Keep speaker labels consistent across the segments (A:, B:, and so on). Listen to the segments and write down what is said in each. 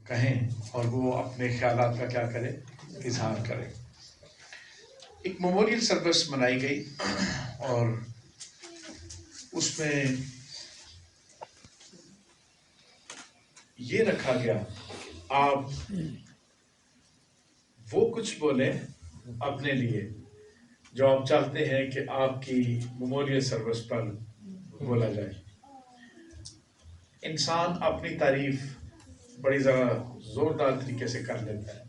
A: کہیں اور وہ اپنے خیالات کا کیا کرے، اظہار کرے۔ ایک میموریل سروس منائی گئی اور اس میں یہ رکھا گیا آپ وہ کچھ بولیں اپنے لیے جو آپ چاہتے ہیں کہ آپ کی میموریل سروس پر بولا جائے۔ انسان اپنی تعریف بڑی ذرا زوردار طریقے سے کر لیتا ہے،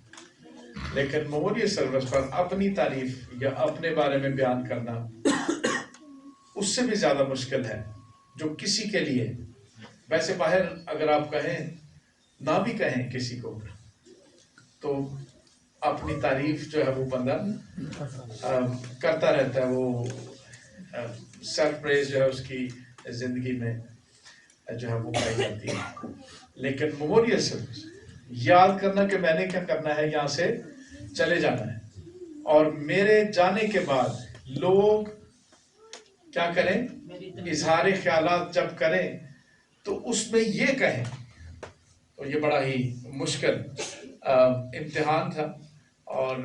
A: لیکن میموریل سروس پر اپنی تعریف یا اپنے بارے میں بیان کرنا اس سے بھی زیادہ مشکل ہے، جو کسی کے لیے ویسے باہر اگر آپ کہیں نہ بھی کہیں کسی کو تو اپنی تعریف جو ہے وہ بندہ کرتا رہتا ہے، وہ سیلف پریز جو ہے اس کی زندگی میں جو ہے وہ پائی جاتی ہے۔ لیکن میموریل سروس یاد کرنا کہ میں نے کیا کرنا ہے، یہاں سے چلے جانا ہے اور میرے جانے کے بعد لوگ کیا کریں، اظہار خیالات جب کریں تو اس میں یہ کہیں، تو یہ بڑا ہی مشکل امتحان تھا۔ اور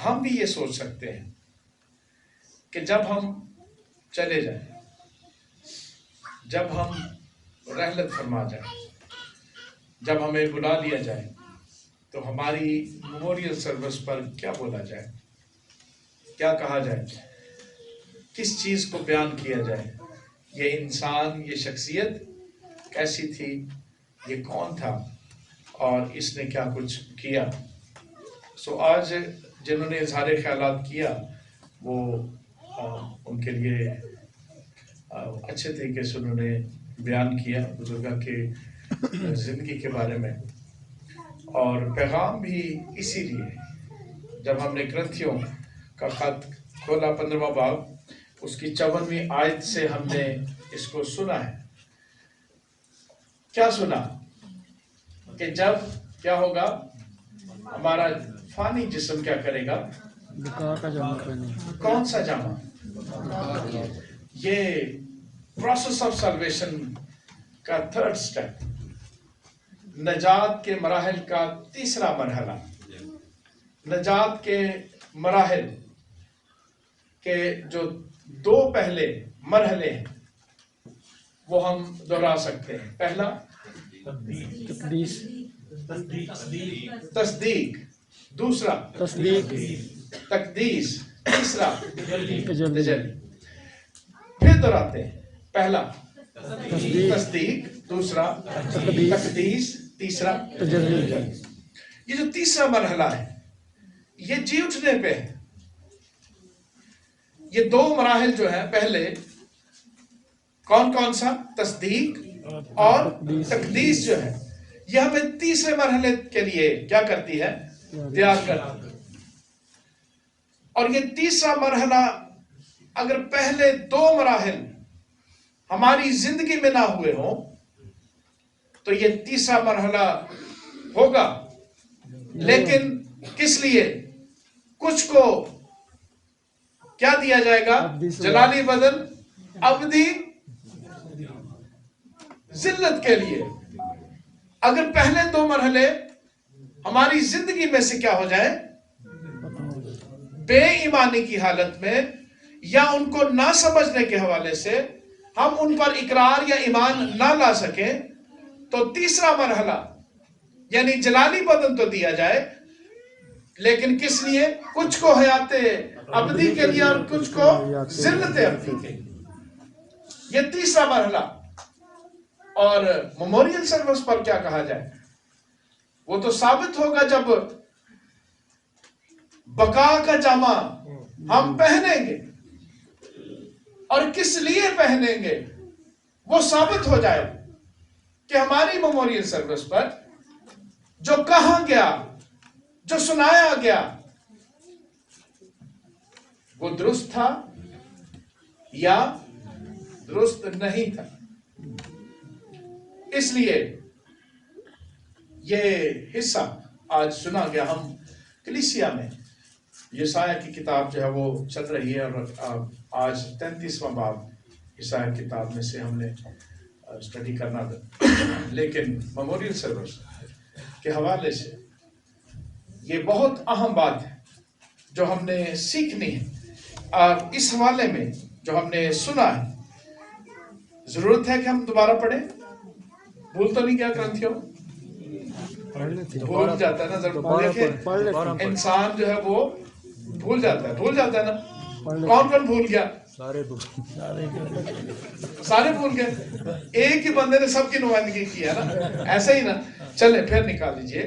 A: ہم بھی یہ سوچ سکتے ہیں کہ جب ہم چلے جائیں، جب ہم رحلت فرما جائیں، جب ہمیں بلا لیا جائے تو ہماری میموریل سروس پر کیا بولا جائے، کیا کہا جائے، کس چیز کو بیان کیا جائے، یہ انسان، یہ شخصیت کیسی تھی، یہ کون تھا اور اس نے کیا کچھ کیا۔ سو آج جنہوں نے اظہار خیالات کیا وہ ان کے لیے اچھے طریقے سے انہوں نے بیان کیا بزرگاں کے زندگی کے بارے میں، اور پیغام بھی اسی لیے جب ہم نے کرنتھیوں کا خط کھولا 15واں باب اس کی 54ویں آیت سے ہم نے اس کو سنا ہے۔ کیا سنا کہ جب کیا ہوگا، ہمارا فانی جسم کیا کرے گا،
B: بقا کا جامع پہنے۔
A: کون سا جامع؟ یہ پروسیس آف سلویشن کا تھرڈ سٹیپ، نجات کے مراحل کا تیسرا مرحلہ، نجات کے مراحل کے جو دو پہلے مرحلے ہیں وہ ہم دہرا سکتے ہیں۔ پہلا
B: تقدیس،
A: تصدیق، دوسرا
B: تصدیق،
A: تقدیس، تیسرا
B: تجلی۔
A: تجلی۔ پھر دہراتے ہیں، پہلا
B: تصدیق،
A: تصدیق، دوسرا
B: تقدیس،
A: تقدیس، تیسرا
B: تجلی۔
A: یہ جو تیسرا مرحلہ ہے یہ جی اٹھنے پہ ہے۔ یہ دو مراحل جو ہیں، پہلے کون کون سا، تصدیق اور تقدیس جو ہے، یہ ہمیں تیسرے مرحلے کے لیے کیا کرتی ہے، تیار کرتی ہے۔ اور یہ تیسرا مرحلہ اگر پہلے دو مراحل ہماری زندگی میں نہ ہوئے ہوں تو یہ تیسرا مرحلہ ہوگا، لیکن کس لیے، کچھ کو کیا دیا جائے گا، جلالی بدن ابدی ذلت کے لیے۔ اگر پہلے دو مرحلے ہماری زندگی میں سے کیا ہو جائے، بے ایمانی کی حالت میں یا ان کو نہ سمجھنے کے حوالے سے ہم ان پر اقرار یا ایمان نہ لا سکیں، تو تیسرا مرحلہ یعنی جلالی بدن تو دیا جائے، لیکن کس لیے، کچھ کو حیات ابدی کے لیے اور کچھ کو ذلت ابدی کے لیے۔ یہ تیسرا مرحلہ۔ اور میموریل سروس پر کیا کہا جائے، وہ تو ثابت ہوگا جب بقا کا جامع ہم پہنیں گے، اور کس لیے پہنیں گے وہ ثابت ہو جائے کہ ہماری میموریل سروس پر جو کہا گیا، جو سنایا گیا، وہ درست تھا یا درست نہیں تھا۔ اس لیے یہ حصہ آج سنا گیا، ہم کلیسیا میں یسایہ کی کتاب جو ہے وہ چل رہی ہے، اور آج 33واں باب یسایہ کی کتاب میں سے ہم نے اسٹڈی کرنا تھا، لیکن میموریل سروس کے حوالے سے یہ بہت اہم بات ہے جو ہم نے سیکھنی ہے، اور اس حوالے میں جو ہم نے سنا ہے ضرورت ہے کہ ہم دوبارہ پڑھیں. بھول تو نہیں گیا کرنتھیوں؟ بھول جاتا ہے نا ضرور. دیکھیں انسان جو ہے وہ بھول جاتا ہے نا. کون بھول گیا؟ سارے بھول گئے. ایک ہی بندے نے سب کی نمائندگی کی ہے نا، ایسا ہی نا. چلیں پھر نکال لیجئے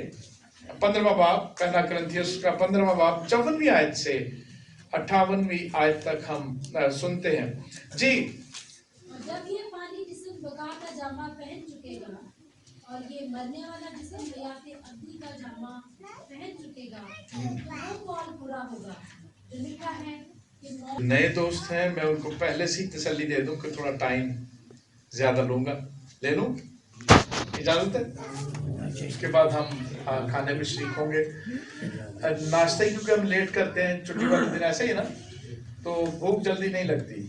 A: 15واں باب، پہلا کرنتھیوس کا 15واں باب 54ویں آیت سے 58ویں آیت تک ہم سنتے ہیں. جی.
C: جب یہ فانی جسم بقا کا جامہ پہن چکے گا اور یہ مرنے والا جسم حیات ابدی کا جامہ پہن چکے گا تو وہ قول پورا ہوگا جو لکھا ہے کہ
A: نئے دوست ہیں، میں ان کو پہلے سے ہی تسلی دے دوں کہ تھوڑا ٹائم زیادہ لوں گا. لے لوں؟ اجازت ہے؟ اس کے بعد ہم کھانے میں شریک ہوں گے. ناشتہ ہی کیونکہ ہم لیٹ کرتے ہیں چھٹی والے دن، ایسے ہی نا، تو بھوک جلدی نہیں لگتی.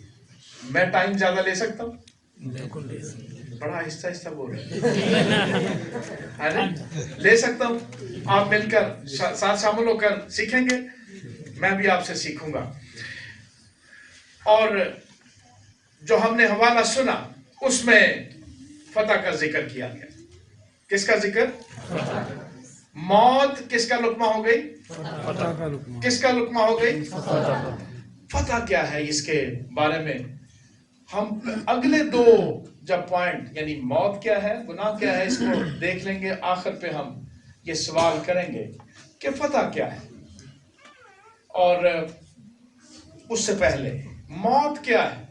A: میں ٹائم زیادہ لے سکتا ہوں؟ بڑا آہستہ آہستہ بول رہے ہیں. لے سکتا ہوں. آپ مل کر ساتھ شامل ہو کر سیکھیں گے، میں بھی آپ سے سیکھوں گا. اور جو ہم نے حوالہ سنا اس میں فتح کا ذکر کیا گیا. کس کا ذکر؟ موت کس کا لقمہ ہو گئی؟ کس کا لقمہ ہو گئی؟ فتح کیا ہے اس کے بارے میں ہم اگلے دو جب پوائنٹ، یعنی موت کیا ہے، گناہ کیا ہے، اس کو دیکھ لیں گے. آخر پہ ہم یہ سوال کریں گے کہ فتح کیا ہے. اور اس سے پہلے موت کیا ہے؟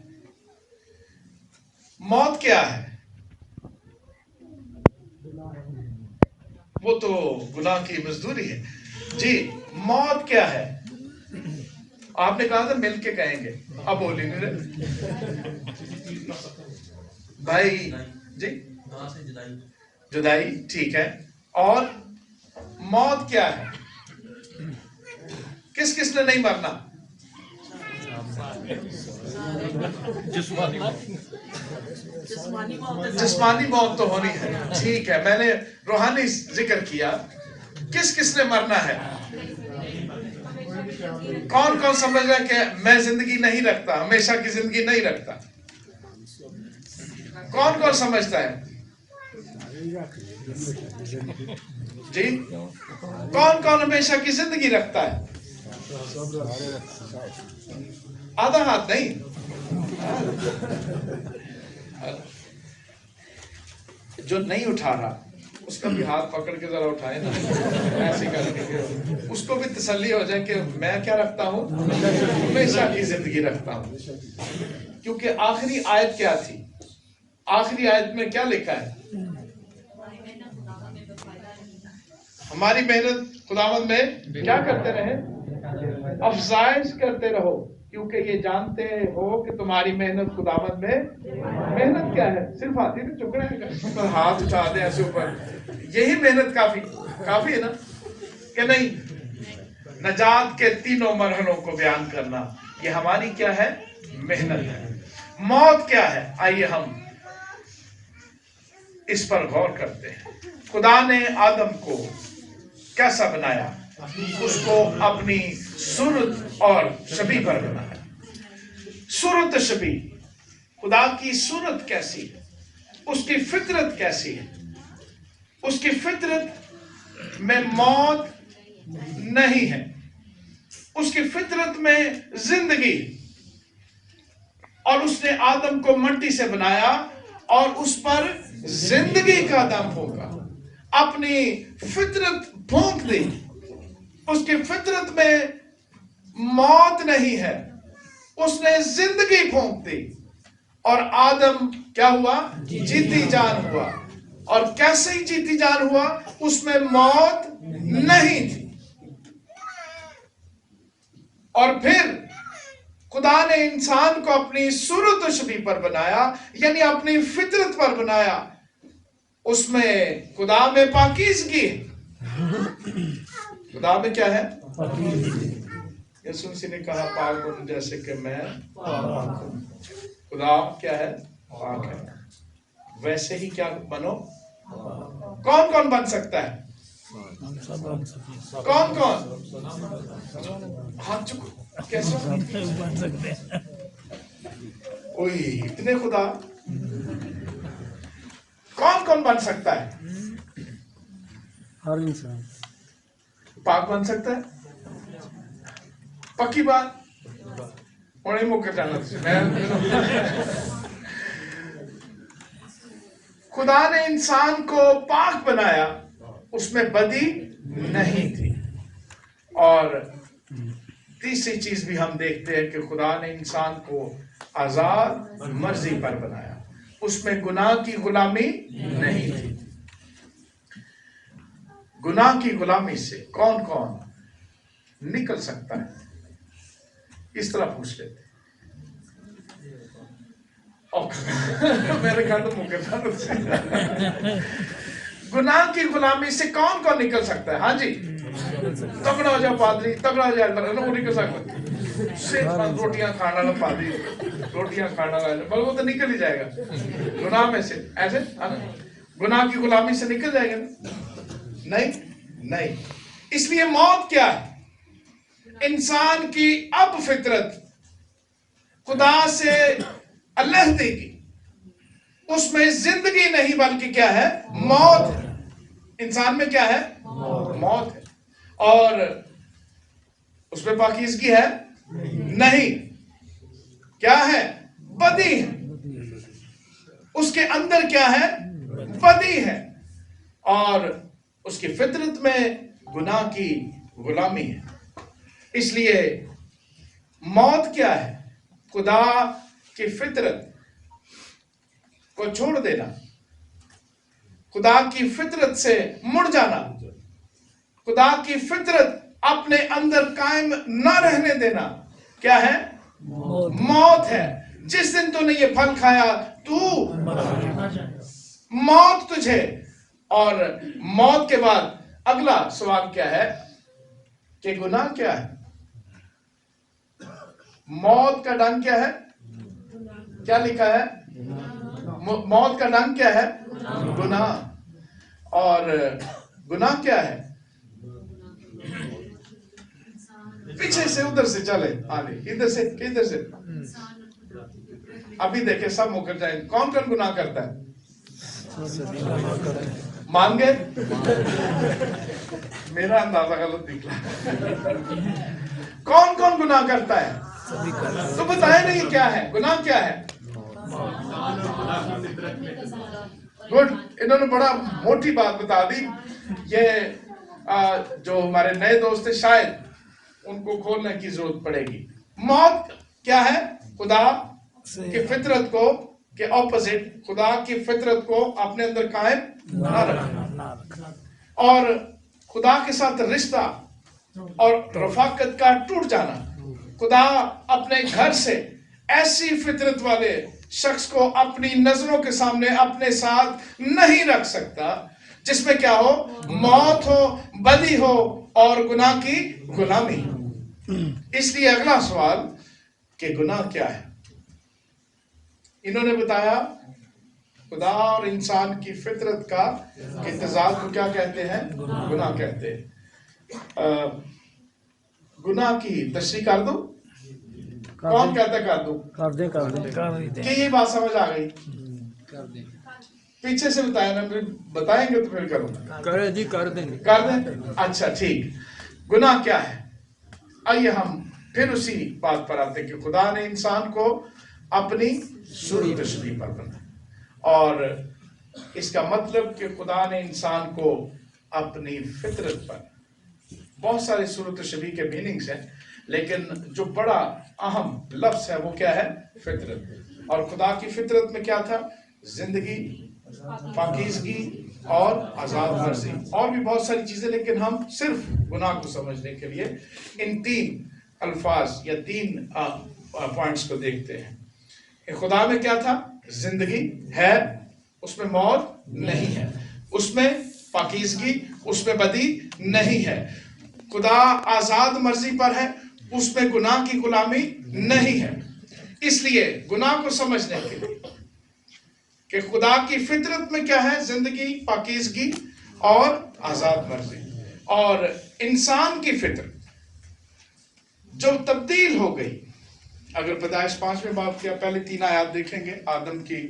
A: موت کیا ہے؟ وہ تو گناہ کی مزدوری ہے. جی، موت کیا ہے؟ آپ نے کہا تھا مل کے کہیں گے، اب بولی نہیں رہے بھائی. جی، جدائی، ٹھیک ہے. اور موت کیا ہے؟ کس کس نے نہیں مرنا؟ جسمانی موت تو ہونی ہے، ٹھیک ہے. میں نے روحانی ذکر کیا. کس کس نے مرنا ہے؟ کون کون سمجھ رہا ہے کہ میں زندگی نہیں رکھتا، ہمیشہ کی زندگی نہیں رکھتا؟ کون کون سمجھتا ہے؟ جی، کون کون ہمیشہ کی زندگی رکھتا ہے؟ آدھا ہاتھ نہیں. جو نہیں اٹھا رہا اس کا بھی ہاتھ پکڑ کے ذرا اٹھائے نا، ایسے کر کے اس کو بھی تسلی ہو جائے کہ میں کیا رکھتا ہوں؟ ہمیشہ کی زندگی رکھتا ہوں. کیونکہ آخری آیت کیا تھی؟ آخری آیت میں کیا لکھا ہے؟ ہماری محنت خداوند میں کیا کرتے رہے؟ افزائش کرتے رہو، کیونکہ یہ جانتے ہو کہ تمہاری محنت خداوند میں. محنت کیا ہے؟ صرف ہاتھ ہی چکنا ہے، ہاتھ اٹھا دیں ایسے اوپر، یہی محنت کافی ہے نا کہ نہیں؟ نجات کے تینوں مرحلوں کو بیان کرنا یہ ہماری کیا ہے؟ محنت ہے. موت کیا ہے؟ آئیے ہم اس پر غور کرتے ہیں. خدا نے آدم کو کیسا بنایا؟ اس کو اپنی صورت اور شبیہ پر بنایا. صورت شبیہ، خدا کی صورت کیسی ہے؟ اس کی فطرت کیسی ہے؟ اس کی فطرت میں موت نہیں ہے، اس کی فطرت میں زندگی. اور اس نے آدم کو مٹی سے بنایا اور اس پر زندگی کا دم پھونکا، اپنی فطرت پھونک دی. اس کی فطرت میں موت نہیں ہے، اس نے زندگی پھونک دی. اور آدم کیا ہوا؟ جیتی جان ہوا. اور کیسے ہی جیتی جان ہوا؟ اس میں موت نہیں تھی. اور پھر خدا نے انسان کو اپنی صورت و شبیہ پر بنایا، یعنی اپنی فطرت پر بنایا. اس میں خدا میں پاکیزگی ہے. خدا میں کیا ہے؟ یسوع مسیح نے کہا پاک ہوں جیسے کہ میں پاک ہوں. خدا کیا ہے؟ پاک ہے. ویسے ہی کیا بنو؟ کون کون بن سکتا ہے؟ कौन कौन? हाथ चुको, कैसे
B: बन सकते हैं।
A: कोई इतने खुदा कौन कौन बन सकता है?
B: हर इंसान
A: पाक बन सकता है, पक्की बात। और नहीं मुकर जाना खुदा ने इंसान को पाक बनाया, उसमें बदी नहीं थी। और तीसरी चीज भी हम देखते हैं कि खुदा ने इंसान को आजाद मर्जी पर बनाया, उसमें गुनाह की गुलामी नहीं थी। गुनाह की गुलामी से कौन कौन निकल सकता है? इस तरह पूछ लेते। मेरे ख्याल तो मुकदमा गुनाह की गुलामी से कौन कौन निकल सकता है? हाँ जी, तगड़ा हो जाए पादरी, तगड़ा हो जाए वो निकल सकता से रोटियां खाना वाला पादरी, रोटियां खाना वाला बल वो तो निकल ही जाएगा गुनाह में से। ऐसे गुनाह की गुलामी से निकल जाएगा? नहीं नहीं। इसलिए मौत क्या है? इंसान की अब फितरत खुदा से अलहदगी, उसमें जिंदगी नहीं बल्कि क्या है? मौत है। इंसान में क्या है? मौत है। और उसमें पाकीज़गी है? नहीं। क्या है? बदी है। उसके अंदर क्या है? बदी है। और उसकी फितरत में गुनाह की गुलामी है। इसलिए मौत क्या है? खुदा की फितरत को छोड़ देना, खुदा की फितरत से मुड़ जाना, खुदा की फितरत अपने अंदर कायम न रहने देना, क्या है? मौत है। जिस दिन तूने ये फल खाया तू मौत तुझे। और मौत के बाद अगला सवाल क्या है कि गुनाह क्या है? मौत का ढंग क्या है? क्या लिखा है? मौत का ढंग क्या है? गुनाह। और गुनाह क्या है? पीछे से उधर से चले आगे, इधर से इधर से। अभी देखे सब मुकर जाए। कौन कौन गुनाह करता है? मान गए? मेरा अंदाजा गलत निकला। कौन कौन गुनाह करता है? तो बताए नहीं क्या है गुनाह? क्या है? गुड, इन्होंने बड़ा मोटी बात बता दी। ये जो हमारे नए दोस्त है शायद उनको खोलने की जरूरत पड़ेगी। मौत क्या है? खुदा की फितरत को के ऑपोजिट, खुदा की फितरत को अपने अंदर कायम ना रखना और खुदा के साथ रिश्ता और रफाकत का टूट जाना। खुदा अपने घर से ऐसी फितरत वाले शख्स को अपनी नजरों के सामने अपने साथ नहीं रख सकता जिसमें क्या हो? मौत हो, बदी हो और गुनाह की गुलामी। इसलिए अगला सवाल कि गुनाह क्या है? इन्होंने बताया खुदा और इंसान की फितरत का इत्तेजाल को क्या कहते हैं? गुनाह कहते हैं। गुनाह की तशरीह कर दो। कौन कहता है कर दो?
B: कर दे
A: कि ये बात समझ आ गई? पीछे से बताया ना, बताएंगे तो फिर करूंगा।
B: करे जी, कर देंगे।
A: कर दें? अच्छा ठीक। गुनाह क्या है? आइए हम फिर उसी बात पर आते हैं कि खुदा ने इंसान को अपनी सूरत तशबीह पर बनाया। और इसका मतलब कि खुदा ने इंसान को अपनी फितरत पर, बहुत सारे सूरत तशबीह के मीनिंग्स हैं, लेकिन जो बड़ा अहम लफ्ज है वो क्या है? फितरत। और खुदा की फितरत में क्या था? जिंदगी, पाकीज़गी और आजाद मर्जी, और भी बहुत सारी चीजें, लेकिन हम सिर्फ गुनाह को समझने के लिए इन तीन अल्फाज या तीन पॉइंट्स को देखते हैं। खुदा में क्या था? जिंदगी है, उसमें मौत नहीं है, उसमें पाकीज़गी, उसमें बदी नहीं है। खुदा आजाद मर्जी पर है, उसमें गुनाह की गुलामी नहीं है। इसलिए गुनाह को समझने के लिए कि खुदा की फितरत में क्या है? जिंदगी, पाकीज़गी اور آزاد مرضی. اور انسان کی فطرت جو تبدیل ہو گئی. اگر پیدائش 5ویں باب کیا پہلے 3 آیات دیکھیں گے، آدم کی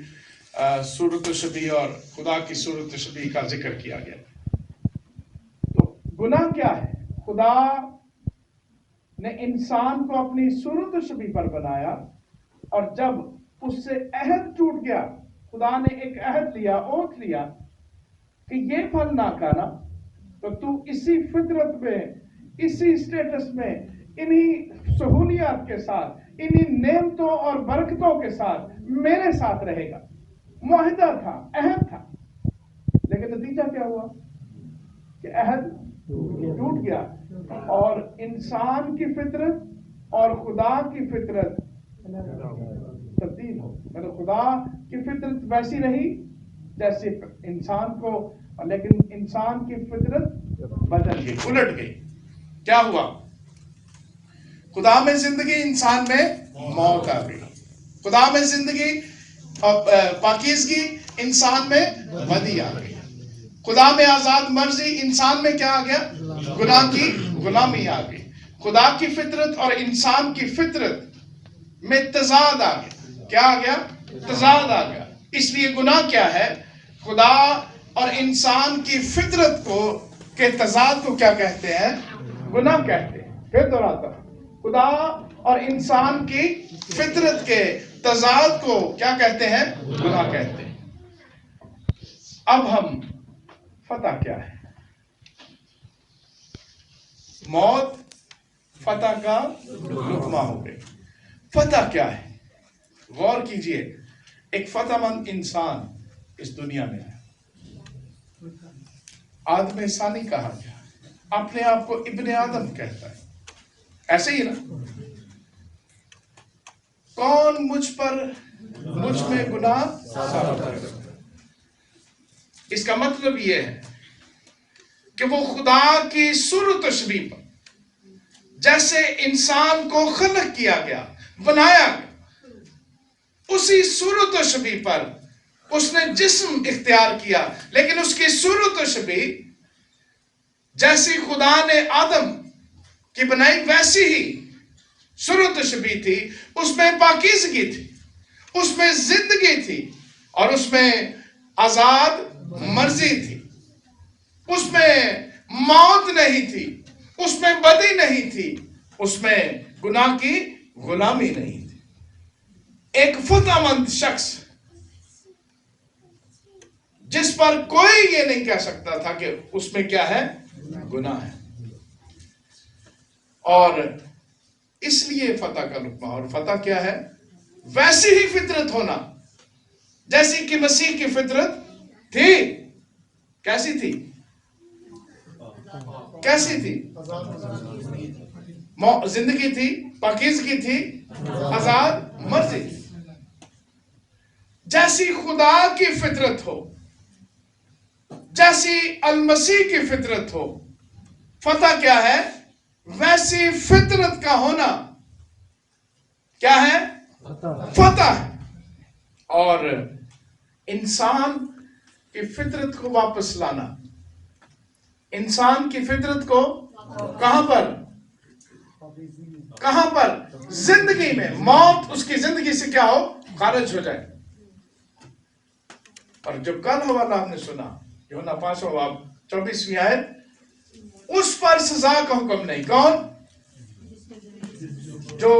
A: صورت و شبیہ اور خدا کی صورت و شبیہ کا ذکر کیا گیا. تو گناہ کیا ہے؟ خدا نے انسان کو اپنی صورت و شبیہ پر بنایا، اور جب اس سے عہد ٹوٹ گیا، خدا نے ایک عہد لیا، اوتھ لیا کہ یہ پھل نہ کھانا، تو تو اسی فطرت میں، اسی سٹیٹس میں، انہی سہولیات کے ساتھ، انہی نعمتوں اور برکتوں کے ساتھ میرے ساتھ رہے گا. معاہدہ تھا، عہد تھا. لیکن نتیجہ کیا ہوا کہ عہد ٹوٹ گیا، اور انسان کی فطرت اور خدا کی فطرت تبدیل ہو. مطلب خدا کی فطرت ویسی رہی جیسے انسان کو، لیکن انسان کی فطرت بدل گئی، الٹ گئی. کیا ہوا؟ خدا میں زندگی، انسان میں موت آ گئی. خدا میں زندگی اور پاکیزگی، انسان میں بدی آ گئی. خدا میں آزاد مرضی، انسان میں کیا آ گیا؟ گناہ کی غلامی آ گئی. خدا کی فطرت اور انسان کی فطرت میں تضاد آ گیا. کیا آ گیا؟ تضاد آ گیا. اس لیے گناہ کیا ہے؟ خدا اور انسان کی فطرت کے تضاد کو کیا کہتے ہیں؟ گناہ کہتے ہیں. پھر دہراتا ہوں، خدا اور انسان کی فطرت کے تضاد کو کیا کہتے ہیں؟ گناہ کہتے ہیں. اب ہم فتح کیا ہے؟ موت فتح کا لقمہ ہو گئی. فتح کیا ہے؟ غور کیجئے. ایک فتح مند انسان اس دنیا میں ہے. آدم ثانی کہا گیا، اپنے آپ کو ابن آدم کہتا ہے. ایسے ہی نا؟ کون مجھ میں گناہ ثابت کرے؟ اس کا مطلب یہ ہے کہ وہ خدا کی صورت و شبیہ پر جیسے انسان کو خلق کیا گیا، بنایا گیا، اسی صورت و شبیہ پر اس نے جسم اختیار کیا. لیکن اس کی صورت و شبیہ جیسی خدا نے آدم کی بنائی ویسی ہی صورت و شبیہ تھی. اس میں پاکیزگی تھی، اس میں زندگی تھی، اور اس میں آزاد مرضی تھی. اس میں موت نہیں تھی، اس میں بدی نہیں تھی، اس میں گناہ کی غلامی نہیں تھی. ایک فتح مند شخص جس پر کوئی یہ نہیں کہہ سکتا تھا کہ اس میں کیا ہے؟ گناہ ہے. اور اس لیے فتح کا لقمہ. اور فتح کیا ہے؟ ویسی ہی فطرت ہونا جیسی کہ مسیح کی فطرت تھی. کیسی تھی؟ کیسی تھی؟ زندگی تھی، پاکیزگی تھی، آزاد مرضی تھی. جیسی خدا کی فطرت ہو، جیسی المسیح کی فطرت ہو. فتح کیا ہے؟ ویسی فطرت کا ہونا کیا ہے؟ فتح ہے. اور انسان کی فطرت کو واپس لانا. انسان کی فطرت کو کہاں پر؟ کہاں پر؟ زندگی میں. موت اس کی زندگی سے کیا ہو؟ خارج ہو جائے. اور جب کل حوالہ ہم نے سنا یوحنا 5 باب 24ویں آیت، اس پر سزا کا حکم نہیں. کون؟ جو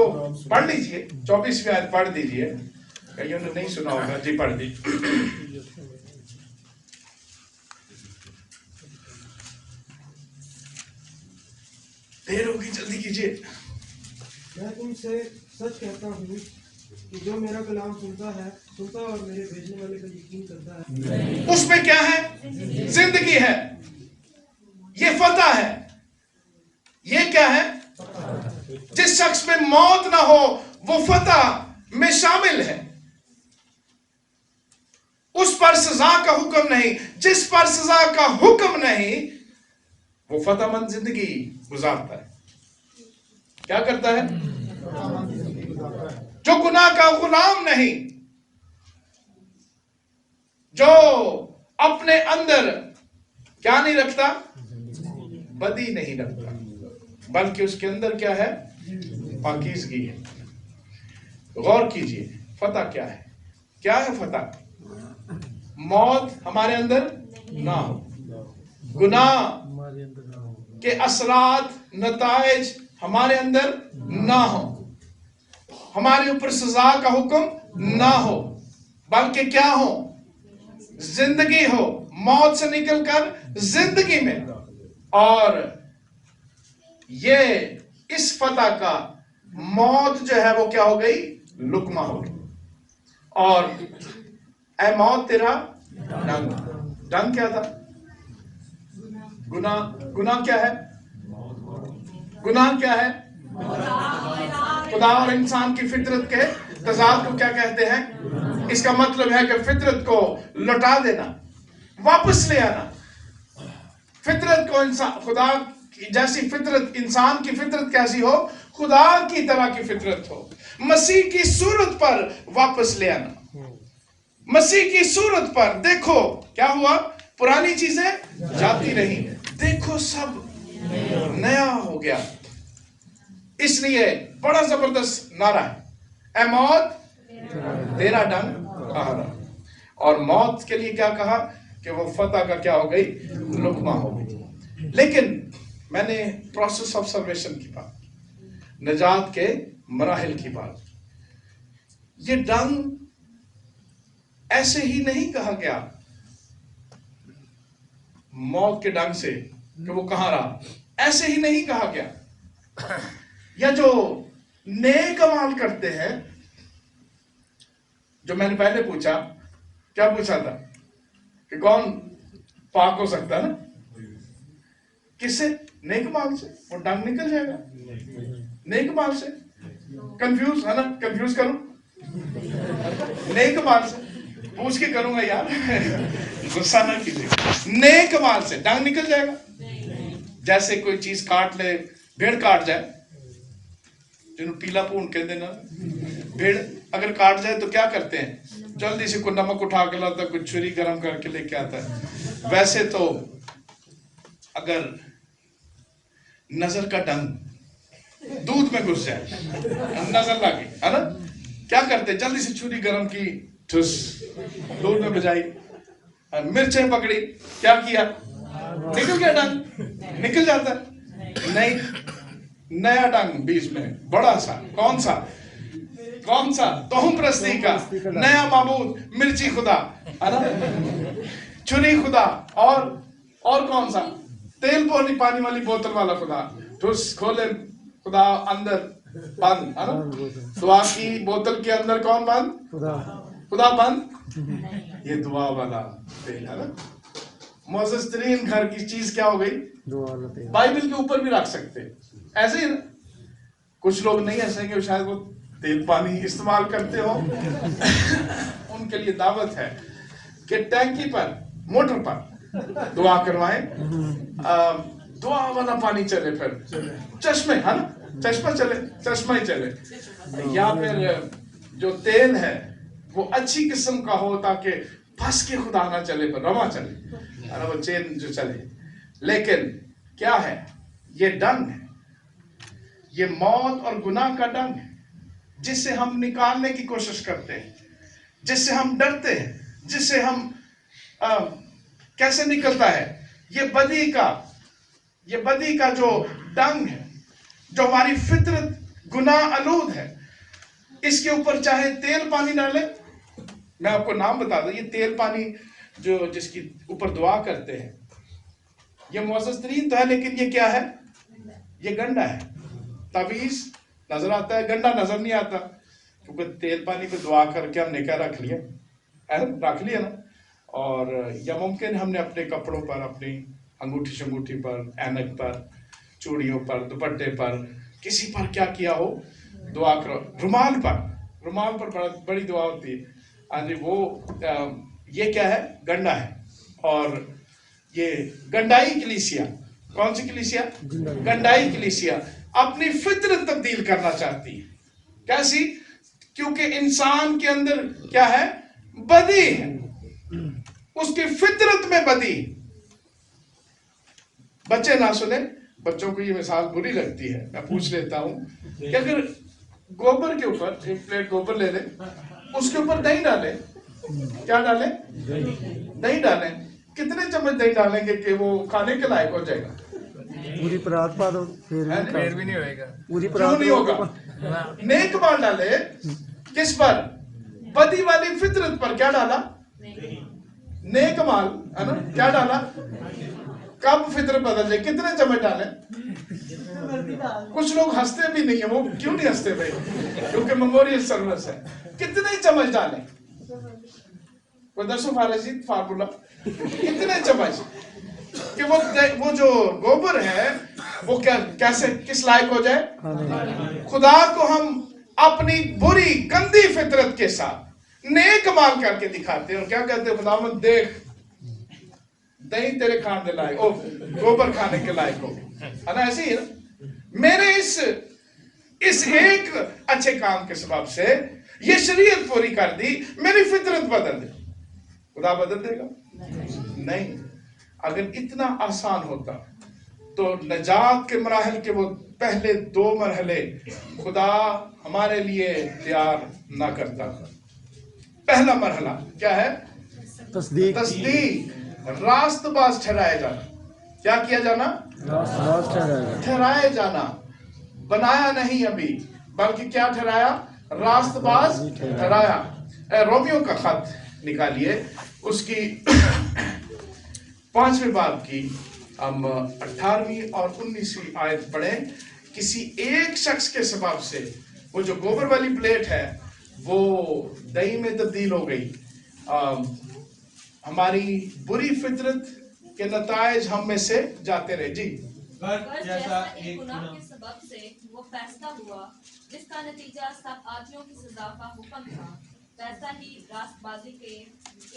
A: پڑھ لیجئے 24ویں آیت پڑھ دیجئے. کئیوں نے نہیں سنا ہوگا. جی پڑھ دیجئے. دیر ہوگی، جلدی کیجئے.
D: میں تم سے سچ کہتا ہوں کہ جو میرا کلام سنتا اور میرے بھیجنے والے پر یقین کرتا ہے،
A: اس میں کیا ہے؟ زندگی ہے. یہ فتح ہے. یہ کیا ہے؟ جس شخص میں موت نہ ہو وہ فتح میں شامل ہے. اس پر سزا کا حکم نہیں. جس پر سزا کا حکم نہیں وہ فتح مند زندگی گزارتا ہے. کیا کرتا ہے؟ جو گناہ کا غلام نہیں، جو اپنے اندر क्या नहीं रखता? बदी नहीं रखता, बल्कि उसके अंदर क्या है? पाकीज़गी है। गौर कीजिए, फतह क्या है? क्या है फतह? मौत हमारे अंदर ना हो, गुनाह के असरात नताइज हमारे अंदर ना हो, हमारे ऊपर सजा का हुक्म ना हो, बल्कि क्या हो? जिंदगी हो, मौत से निकलकर जिंदगी में। और ये इस फतह का मौत जो है वो क्या हो गई? लुकमा हो गई। और ऐ मौत तेरा डंग। डंग क्या था? गुनाह। गुनाह क्या है? गुनाह क्या है? खुदा और इंसान की फितरत के तजाद को क्या कहते हैं? इसका मतलब है कि फितरत को लौटा देना, वापस ले आना। फितरत को इंसान, खुदा की जैसी फितरत, इंसान की फितरत कैसी हो? खुदा की तरह की फितरत हो, मसीह की सूरत पर वापस ले आना। मसीह की सूरत पर देखो क्या हुआ? पुरानी चीजें जाती रही, देखो सब नया हो गया। इसलिए बड़ा जबरदस्त नारा है, ऐ मौत तेरा डंग कहाँ रहा? और मौत के लिए क्या कहा? कि वो फतह का क्या हो गई? लुकमा हो गई। लेकिन मैंने प्रोसेस ऑफ सल्वेशन की बात, नजात के मराहिल की बात। ये डंग ऐसे ही नहीं कहा गया मौत के डंग से कि वो कहां रहा, ऐसे ही नहीं कहा गया। या जो नेक अमाल करते हैं, जो मैंने पहले पूछा, क्या पूछा था कि कौन पाक हो सकता है ना? किससे? नेक अमाल से। वो डंग निकल जाएगा नेक अमाल से। कंफ्यूज है ना? कंफ्यूज करूं? नेक अमाल से पूछ के करूंगा यार, गुस्सा ना कीजिए। नेक अमाल से डंग निकल जाएगा। जैसे कोई चीज काट ले, भेड़ काट जाए, जिन्होंने पीला पून कहते ना, भेड़ अगर काट जाए तो क्या करते हैं? जल्दी से कोई नमक उठा के लाता, कुछ छुरी गर्म करके लेके आता है। वैसे तो अगर नजर का डंग दूध में घुस जाए, नजर लगे, है ना, क्या करते? जल्दी से छुरी गर्म की, ठुस, दूध में बजाई, मिर्चें पकड़ी, क्या किया? निकल गया डंग, निकल जाता है। नहीं, नया डंग बीच में, बड़ा सा। कौन सा? कौन सा? तोहम प्रस्ती का नया माबूद, मिर्ची खुदा, है ना, छुरी खुदा, और कौन सा? तेल पानी वाली बोतल वाला खुदा। ठुस, खोले, खुदा अंदर बंद, है ना? दुआ की बोतल के अंदर कौन बंद? खुदा बंद। ये दुआ वाला तेल है ना। मोसेस तरीन घर की चीज क्या हो गई? बाइबल के ऊपर भी रख सकते, ऐसे ही ना। कुछ लोग नहीं हंसेंगे, शायद वो तेल पानी इस्तेमाल करते हो। उनके लिए दावत है कि टैंकी पर, मोटर पर दुआ करवाएं, दुआ वाला पानी चले, फिर चश्मे, है ना, चश्मा चले, चश्मा ही चले। या फिर जो तेल है वो अच्छी किस्म का हो, ताकि फंस के खुदा ना चले, पर रवा चले, है ना, वो चेन जो चले। लेकिन क्या है? ये डंग है, ये मौत और गुनाह का डंग है, जिससे हम निकालने की कोशिश करते हैं, जिससे हम डरते हैं, जिससे हम कैसे निकलता है? ये बदी का जो डंग है, जो हमारी फितरत गुनाह आलूद है, इसके ऊपर चाहे तेल पानी डाले। मैं आपको नाम बता दूं, ये तेल पानी जो जिसकी ऊपर दुआ करते हैं, ये मुअज़्ज़ज़ तरीन तो है, लेकिन ये क्या है? ये गंडा है। तावीज़ नजर आता है, गंडा नजर नहीं आता, क्योंकि तेल पानी पे दुआ करके हमने क्या रख लिया, रख लिया ना। और या मुमकिन हमने अपने कपड़ों पर, अपनी अंगूठी शंगूठी पर, ऐनक पर, चूड़ियों पर, दुपट्टे पर, किसी पर क्या किया हो, दुआ करो। रुमाल पर बड़ी दुआ होती है। हाँ जी, वो ये क्या है? गंडा है। और ये गंडाई कलीसिया, कौन सी कलीसिया? गंडाई कलीसिया अपनी फितरत तब्दील करना चाहती है। कैसी? क्योंकि इंसान के अंदर क्या है? बदी है, उसकी फितरत में बदी। बच्चे ना सुने, बच्चों को ये मिसाल बुरी लगती है, मैं पूछ लेता हूँ कि अगर गोबर के ऊपर एक प्लेट गोबर ले ले, उसके ऊपर दही डाले, क्या डालें? दही डालें, कितने चम्मच दही डालेंगे कि वो खाने के लायक हो जाएगा?
E: पूरी परात पा दो फिर
B: भी नहीं होएगा।
E: पूरी
A: क्यों
E: परात
A: नहीं होगा? नेक माल डाले, किस पर? बदी वाली फितरत पर। क्या डाला? नेक माल, है ना? क्या डाला? कब फितरत बदल जाए? कितने चम्मच डाले? कुछ लोग हंसते भी नहीं है, वो क्यों नहीं हंसते भाई? क्योंकि मेमोरियल सर्विस है। कितने चम्मच डाले? कोई दसो फारसी फार्मूला, कितने चम्मच कि वो जो गोबर है वो क्या कैसे किस लायक हो जाए? खुदा को हम अपनी बुरी गंदी फितरत के साथ नेक माल करके दिखाते हैं और क्या कहते हैं? खुदावंद देख, दही तेरे खाने के लायक, ओ गोबर खाने के लायक हो, है ना? ऐसे ही ना, मेरे इस एक अच्छे काम के सबब से ये शरीयत पूरी कर दी, मेरी फितरत बदल दी, खुदा बदल देगा? नहीं। अगर इतना आसान होता तो नजात के मराहल के वो पहले 2 मरहले खुदा हमारे लिए तैयार ना करता। पहला मरहला क्या है?
E: तस्दीक
A: रास्तबाज ठहराया जाना। क्या किया जाना? ठहराया जाना। बनाया नहीं अभी, बल्कि क्या ठहराया? रास्तबाज ठहराया। रोमियो का खत निकालिए, उसकी 5वें बाब की हम 18वीं और 19वीं आयत पढ़ें। किसी एक शख्स के सबब से वो जो गोबर वाली प्लेट है वो दही में तब्दील हो गई। हमारी बुरी फितरत के नतायज हम में से जाते रहे। जी,
F: जैसा एक गुनाह के सबब से वो फैसला हुआ जिसका नतीजा सब आदमियों की सजा का हुक्म था, वैसा ही रास्तबाजी के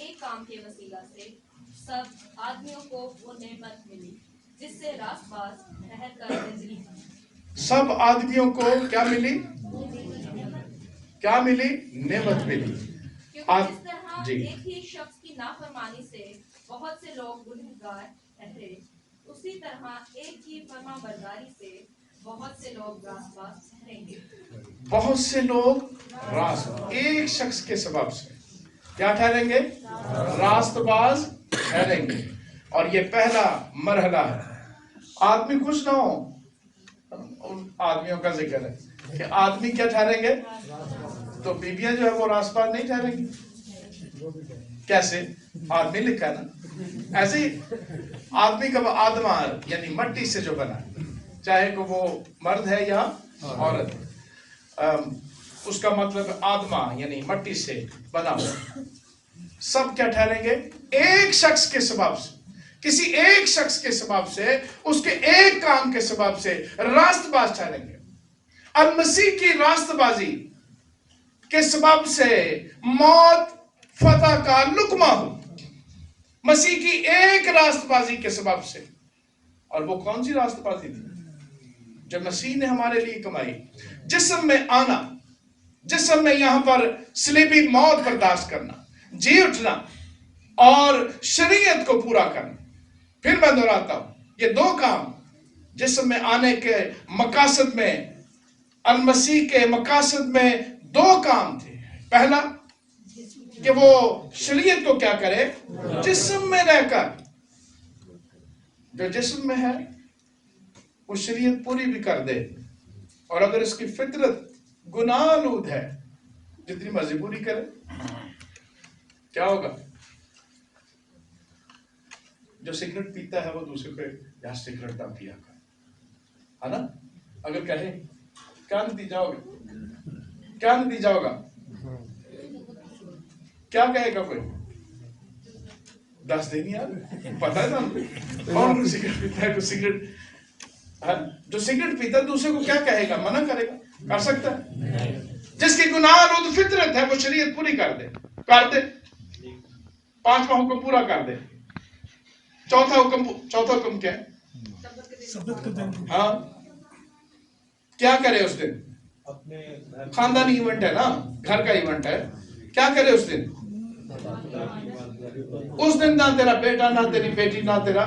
F: एक काम के वसीला से सब आदमियों को वो नेमत मिली जिससे रास्तबाज रहकर जिंदगी थी।
A: सब आदमियों को क्या मिली? क्या मिली? नेमत मिली।
F: क्योंकि जिस तरह एक ही शख्स की नाफरमानी से बहुत से लोग गुनहगार ठहरे, उसी तरह एक ही फरमाबरदारी से बहुत से लोग रास्तबाज ठहरेंगे।
A: बहुत से लोग एक शख्स के सबब से क्या ठहरेंगे? रास्तबाज ठहरेंगे। और ये पहला मरहला है। आदमी खुश ना हो, उन आदमियों का जिक्र है कि आदमी क्या ठहरेंगे? तो बीबियां जो है वो रास्तबाज नहीं ठहरेंगी। कैसे? आदमी लिखा है ना, ऐसे ही आदमी का आदमा यानी मट्टी से जो बना, चाहे को वो मर्द है या औरत, उसका मतलब आदमा यानी मट्टी से बना हुआ। सब क्या ठहरेंगे? एक शख्स के सबब से, किसी एक शख्स के सबब से, उसके एक काम के सबब से रास्तबाज ठहरेंगे। और मसीह की रास्तबाजी के सबब से मौत फतह का लुकमा हो, मसीह की एक रास्तबाजी के सबब से। और वो कौन सी रास्तबाजी थी? जो मसीह ने हमारे लिए कमाई। जिस्म में आना, जिस्म में यहां पर सलीबी मौत बर्दाश्त करना, जी उठना और शरीयत को पूरा करना। फिर मैं दोहराता हूं, ये 2 काम जिस्म में आने के मकासद में, अल मसीह के मकासद में 2 काम थे। पहला कि वो शरीयत को क्या करे? जिस्म में रहकर। जो जिस्म में है वो शरीयत पूरी भी कर दे, और अगर इसकी फितरत गुनाहआलूद है, जितनी मर्जी पूरी करे, क्या होगा? जो सिगरेट पीता है वो दूसरे को यार सिगरेट ना पिया कर, है ना? अगर कहे क्या नतीजा होगा? क्या नतीजा होगा? क्या कहेगा कोई? 10 दिन यार, पता है ना कौन सिगरेट पीता है? सिगरेट जो सिगरेट पीता है दूसरे को क्या कहेगा? मना करेगा? कर सकता है? जिसकी गुनाहआलूद फितरत है वो शरीयत पूरी कर दे, 5वां हुक्म पूरा कर दे। चौथा हुक्म क्या है? हाँ, क्या करे उस दिन? खानदानी इवेंट है ना, घर का इवेंट है। क्या करे उस दिन? उस दिन ना तेरा बेटा, ना तेरी बेटी, ना तेरा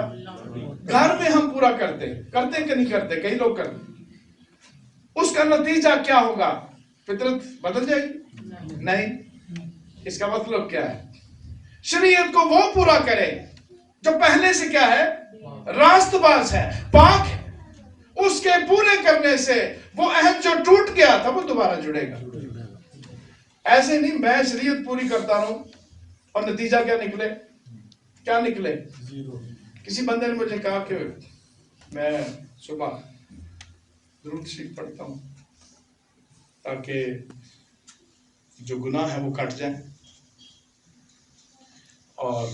A: घर में हम पूरा करते हैं कि नहीं करते? कई लोग करते, उसका नतीजा क्या होगा? फितरत बदल जाएगी? नहीं। इसका मतलब क्या है? शरीयत को वो पूरा करे जो पहले से क्या है? रास्तबाज है, पाक है। उसके पूरे करने से वो अहद जो टूट गया था वो दोबारा जुड़ेगा। ऐसे नहीं मैं शरीयत पूरी करता रहूं और नतीजा क्या निकले? क्या निकले? किसी बंदे ने मुझे कहा कि मैं सुबह दुरूद शरीफ पढ़ता हूं ताकि जो गुनाह है वो कट जाए और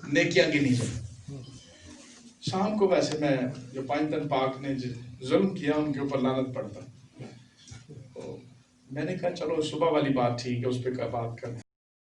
A: नेकियां गिनी जाए। शाम को वैसे मैं जो 5 दिन पाक ने जुल्म किया उनके ऊपर लानत पड़ता, तो मैंने कहा चलो सुबह वाली बात ठीक है, उस पर बात करते।